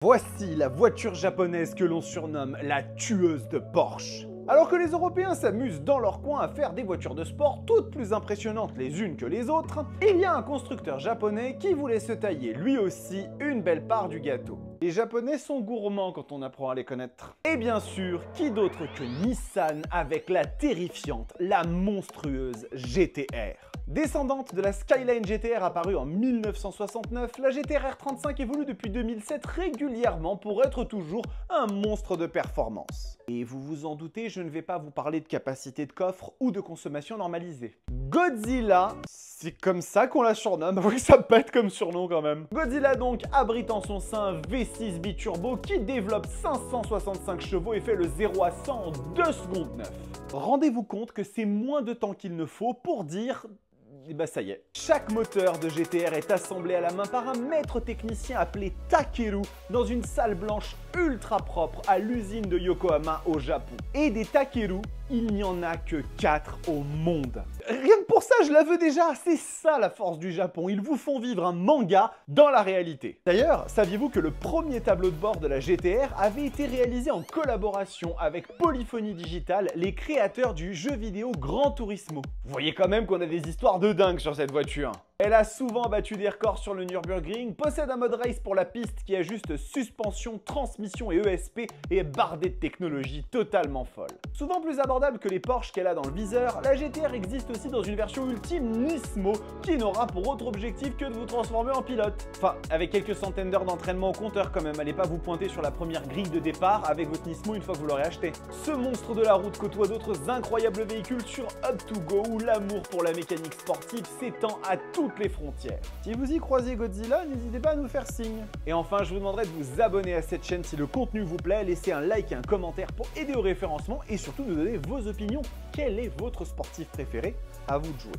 Voici la voiture japonaise que l'on surnomme la tueuse de Porsche. Alors que les Européens s'amusent dans leur coin à faire des voitures de sport toutes plus impressionnantes les unes que les autres, il y a un constructeur japonais qui voulait se tailler lui aussi une belle part du gâteau. Les Japonais sont gourmands quand on apprend à les connaître. Et bien sûr, qui d'autre que Nissan avec la terrifiante, la monstrueuse GT-R. Descendante de la Skyline GT-R apparue en 1969, la GT-R 35 évolue depuis 2007 régulièrement pour être toujours un monstre de performance. Et vous vous en doutez, je ne vais pas vous parler de capacité de coffre ou de consommation normalisée. Godzilla, c'est comme ça qu'on la surnomme, oui ça pète comme surnom quand même. Godzilla donc abrite en son sein un V6 biturbo qui développe 565 chevaux et fait le 0 à 100 en 2 secondes 9. Rendez-vous compte que c'est moins de temps qu'il ne faut pour dire... Et bah ça y est. Chaque moteur de GT-R est assemblé à la main par un maître technicien appelé Takeru dans une salle blanche ultra propre à l'usine de Yokohama au Japon. Et des Takeru, il n'y en a que 4 au monde. Rien que pour ça, je la veux déjà. C'est ça la force du Japon. Ils vous font vivre un manga dans la réalité. D'ailleurs, saviez-vous que le premier tableau de bord de la GT-R avait été réalisé en collaboration avec Polyphony Digital, les créateurs du jeu vidéo Gran Turismo. Vous voyez quand même qu'on a des histoires de dingue sur cette voiture. Elle a souvent battu des records sur le Nürburgring, possède un mode race pour la piste qui ajuste suspension, transmission et ESP et est bardée de technologies totalement folles. Souvent plus abordable que les Porsche qu'elle a dans le viseur, la GT-R existe aussi dans une version ultime Nismo qui n'aura pour autre objectif que de vous transformer en pilote. Enfin, avec quelques centaines d'heures d'entraînement au compteur quand même, allez pas vous pointer sur la première grille de départ avec votre Nismo une fois que vous l'aurez acheté. Ce monstre de la route côtoie d'autres incroyables véhicules sur Up2Go où l'amour pour la mécanique sportive s'étend à toutes les frontières. Si vous y croisez Godzilla, n'hésitez pas à nous faire signe. Et enfin, je vous demanderai de vous abonner à cette chaîne si le contenu vous plaît, laissez un like et un commentaire pour aider au référencement et surtout nous donner vos opinions. Quel est votre sportif préféré? À vous de jouer.